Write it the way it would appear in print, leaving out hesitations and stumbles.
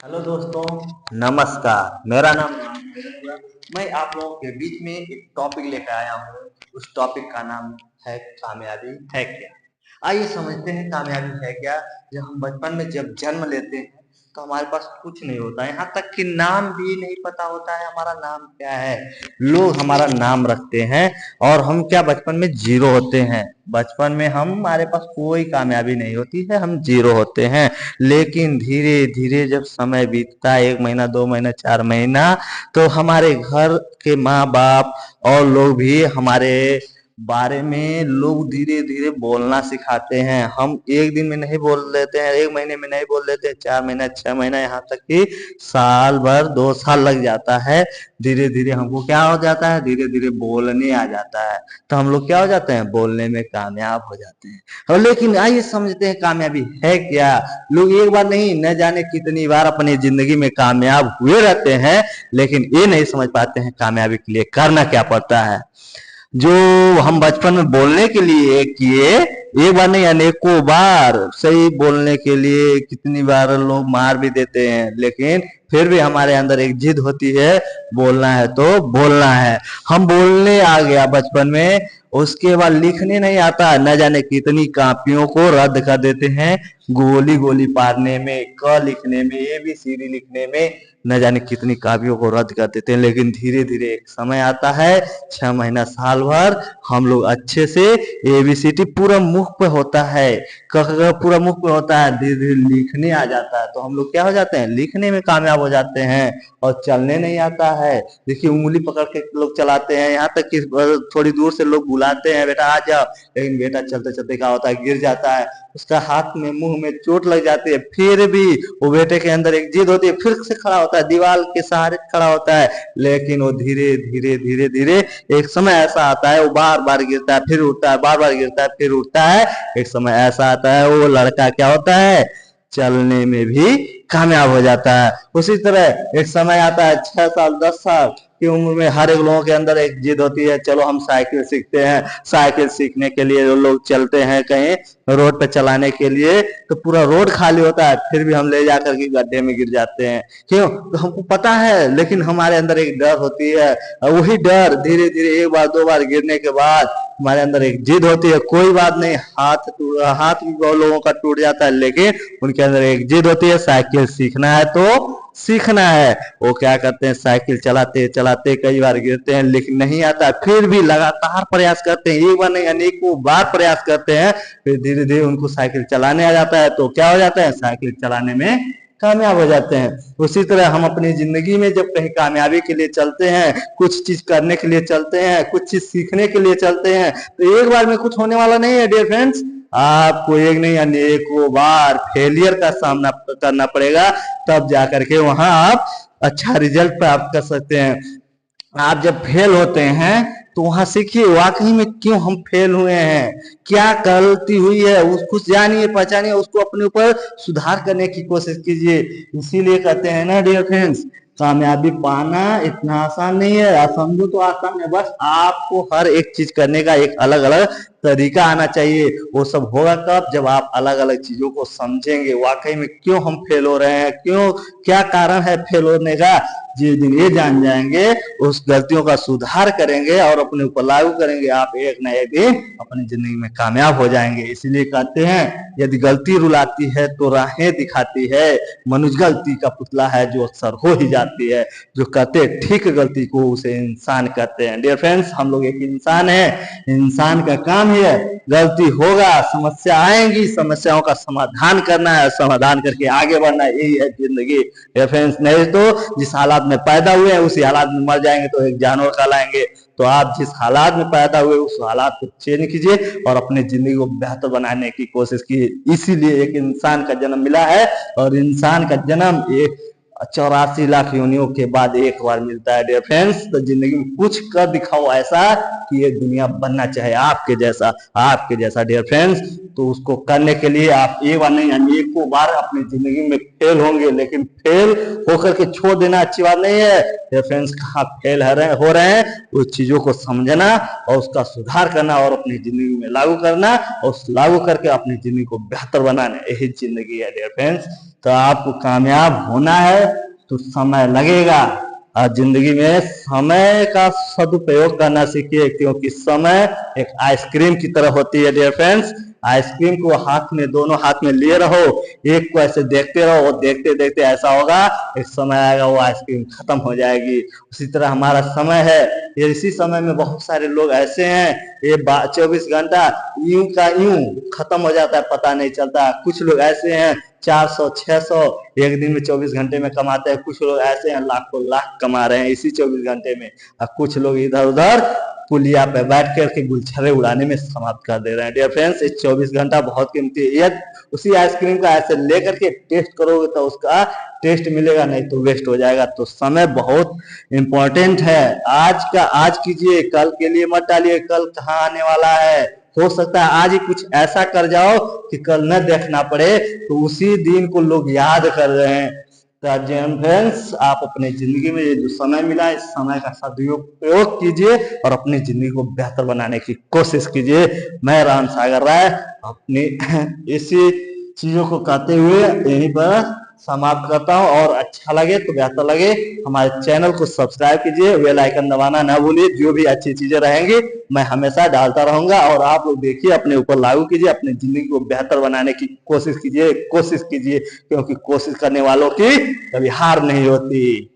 Hello दोस्तों, नमस्कार। मेरा नाम राम। मैं आप लोगों के बीच में एक टॉपिक लेकर आया हूँ। उस टॉपिक का नाम है कामयाबी है क्या। आइए समझते हैं कामयाबी है क्या। जब हम बचपन में जब जन्म लेते हैं तो हमारे पास कुछ नहीं होता, यहाँ तक कि नाम भी नहीं पता होता है हमारा नाम क्या है। लोग हमारा नाम रखते हैं और हम क्या बचपन में जीरो होते हैं। बचपन में हमारे पास कोई कामयाबी नहीं होती है, हम जीरो होते हैं। लेकिन धीरे धीरे जब समय बीतता है, 1 महीना 2 महीना 4 महीना, तो हमारे घर के माँ बाप और लोग भी हमारे बारे में लोग धीरे धीरे बोलना सिखाते हैं। हम एक दिन में नहीं बोल लेते हैं, 1 महीने में नहीं बोल लेते हैं, 4 महीना 6 महीना, यहाँ तक कि साल भर 2 साल लग जाता है। धीरे धीरे हमको क्या हो जाता है, धीरे धीरे बोलने आ जाता है। तो हम लोग क्या हो जाते हैं, बोलने में कामयाब हो जाते हैं। और लेकिन आइए समझते हैं कामयाबी है क्या। लोग एक बार नहीं, न जाने कितनी बार अपनी जिंदगी में कामयाब हुए रहते हैं, लेकिन ये नहीं समझ पाते हैं कामयाबी के लिए करना क्या पड़ता है। जो हम बचपन में बोलने के लिए किए, एक बार नहीं अनेकों बार सही बोलने के लिए कितनी बार लोग मार भी देते हैं, लेकिन फिर भी हमारे अंदर एक जिद होती है, बोलना है तो बोलना है। हम बोलने आ गया बचपन में, उसके बाद लिखने नहीं आता, न जाने कितनी कापियों को रद्द कर देते हैं। गोली गोली पारने में, क लिखने में, ABCD लिखने में न जाने कितनी कापियों को रद्द कर देते हैं। लेकिन धीरे धीरे एक समय आता है, 6 महीना साल भर हम लोग अच्छे से ABCD पूरा मुख पे होता है, क पूरा मुख पे होता है, धीरे धीरे लिखने आ जाता है। तो हम लोग क्या हो जाते हैं, लिखने में कामयाब हो जाते हैं। और चलने नहीं आता है, देखिए उंगली पकड़ के लोग चलाते हैं, यहाँ तक कि थोड़ी दूर से लोग बुलाते हैं बेटा आ जाओ, लेकिन बेटा चलते चलते क्या होता है, गिर जाता है, उसका हाथ में मुंह में चोट लग जाती है। फिर भी वो बेटे के अंदर एक जिद होती है, फिर से खड़ा होता है, दीवार के सहारे खड़ा होता है। लेकिन वो धीरे धीरे धीरे धीरे एक समय ऐसा आता है, वो बार बार गिरता है फिर उठता है, बार बार गिरता है फिर उठता है। एक समय ऐसा आता है, वो लड़का क्या होता है, चलने में भी कामयाब हो जाता है। उसी तरह एक समय आता है, 6 साल 10 साल की उम्र में हर एक लोगों के अंदर एक जिद होती है, चलो हम साइकिल सीखते हैं। साइकिल सीखने के लिए जो लोग चलते हैं कहीं रोड पे चलाने के लिए, तो पूरा रोड खाली होता है, फिर भी हम ले जाकर के गड्ढे में गिर जाते हैं। क्यों, तो हमको पता है, लेकिन हमारे अंदर एक डर होती है। वही डर धीरे धीरे 1 बार 2 बार गिरने के बाद हमारे अंदर एक जिद होती है, कोई बात नहीं, हाथ भी बहुत लोगों का टूट जाता है, लेकिन उनके अंदर एक जिद होती है, साइकिल सीखना है तो सीखना है। वो क्या करते हैं, साइकिल चलाते चलाते कई बार गिरते हैं, लेकिन नहीं आता, फिर भी लगातार प्रयास करते हैं, एक बार नहीं अनेकों बार प्रयास करते हैं। फिर धीरे धीरे उनको साइकिल चलाने आ जाता है, तो क्या हो जाता है, साइकिल चलाने में कामयाब हो जाते हैं। उसी तरह हम अपनी जिंदगी में जब कहीं कामयाबी के लिए चलते हैं, कुछ चीज करने के लिए चलते हैं, कुछ चीज सीखने के लिए चलते हैं, तो एक बार में कुछ होने वाला नहीं है डियर फ्रेंड्स। आपको एक नहीं अनेकों बार फेलियर का सामना करना पड़ेगा, तब जाकर के वहां आप अच्छा रिजल्ट प्राप्त कर सकते हैं। आप जब फेल होते हैं तो वहां सीखिए वाकई में क्यों हम फेल हुए हैं, क्या गलती हुई है, उसको जानिए पहचानिए, उसको अपने ऊपर सुधार करने की कोशिश कीजिए। इसीलिए कहते हैं ना डियर फ्रेंड्स, कामयाबी पाना इतना आसान नहीं है। आप समझो तो आसान है, बस आपको हर एक चीज करने का एक अलग अलग तरीका आना चाहिए। वो सब होगा कब, जब आप अलग अलग चीजों को समझेंगे, वाकई में क्यों हम फेल हो रहे हैं, क्यों, क्या कारण है फेल होने का। जिस दिन ये जान जाएंगे, उस गलतियों का सुधार करेंगे और अपने ऊपर लागू करेंगे, आप एक ना एक दिन अपनी जिंदगी में कामयाब हो जाएंगे। इसलिए कहते हैं, यदि गलती रुलाती है तो राहें दिखाती है, मनुष्य गलती का पुतला है जो अक्सर हो ही जाती है। जो कहते ठीक गलती को उसे इंसान कहते हैं। डियर फ्रेंड्स, हम लोग एक इंसान है, इंसान का काम ही है, गलती होगा, समस्या आएंगी, समस्याओं का समाधान करना है, समाधान करके आगे बढ़ना, यही है जिंदगी। डियर फ्रेंड्स, नहीं तो जिस हालात में पैदा हुए हैं उसी हालात में मर जाएंगे तो एक जानवर कहलाएंगे। तो आप जिस हालात में पैदा हुए उस हालात को चेंज कीजिए और अपने जिंदगी को बेहतर बनाने की कोशिश कीजिए। इसीलिए एक इंसान का जन्म मिला है, और इंसान का जन्म एक 84 लाख योनियों के बाद एक बार मिलता है। डियर फ्रेंड्स, तो जिंदगी में कुछ कर दिखाओ ऐसा कि ये दुनिया बनना चाहे आपके जैसा, आपके जैसा। डियर फ्रेंड्स, तो उसको करने के लिए आप एक बार नहीं यानी एक बार अपनी जिंदगी में फेल होंगे, लेकिन फेल होकर के छोड़ देना अच्छी बात नहीं है। फ्रेंड्स, कहाँ फेल हो रहे हैं उस चीजों को समझना और उसका सुधार करना और अपनी जिंदगी में लागू करना और लागू करके अपनी जिंदगी को बेहतर बनाना, यही जिंदगी है डियर फ्रेंड्स। तो आपको कामयाब होना है तो समय लगेगा और जिंदगी में समय का सदुपयोग करना सीखिए, क्योंकि समय एक आइसक्रीम की तरह होती है डियर फ्रेंड्स। आइसक्रीम को हाथ में, दोनों हाथ में लिए रहो, एक को ऐसे देखते रहो, वो देखते देखते ऐसा होगा एक समय आएगा वो आइसक्रीम खत्म हो जाएगी। उसी तरह हमारा समय है, ये इसी समय में बहुत सारे लोग ऐसे हैं ये 24 घंटा यूं का यूं खत्म हो जाता है, पता नहीं चलता। कुछ लोग ऐसे हैं 400 600 एक दिन में 24 घंटे में कमाते हैं, कुछ लोग ऐसे हैं लाखों लाख कमा रहे हैं इसी 24 घंटे में, और कुछ लोग इधर उधर पुलिया पे बैठ करके गुलछरे उड़ाने में समाप्त कर दे रहे हैं। डियर फ्रेंड्स, ये 24 घंटा बहुत कीमती है। यदि उसी आइसक्रीम का ऐसे लेकर के टेस्ट करोगे तो उसका टेस्ट मिलेगा, नहीं तो वेस्ट हो जाएगा। तो समय बहुत इंपॉर्टेंट है। आज का आज कीजिए, कल के लिए मत डालिए, कल कहाँ आने वाला है। हो सकता है आज ही कुछ ऐसा कर जाओ कि कल न देखना पड़े, तो उसी दिन को लोग याद कर रहे हैं। तो फ्रेंड्स, आप अपने जिंदगी में ये जो समय मिला है, इस समय का सदुपयोग कीजिए और अपनी जिंदगी को बेहतर बनाने की कोशिश कीजिए। मैं राम सागर राय अपनी इसी चीजों को कहते हुए यहीं पर समाप्त करता हूँ, और अच्छा लगे तो बेहतर लगे हमारे चैनल को सब्सक्राइब कीजिए, बेल आइकन दबाना ना भूलिए। जो भी अच्छी चीजें रहेंगी मैं हमेशा डालता रहूंगा, और आप लोग देखिए, अपने ऊपर लागू कीजिए, अपनी जिंदगी को बेहतर बनाने की कोशिश कीजिए, क्योंकि कोशिश करने वालों की कभी हार नहीं होती।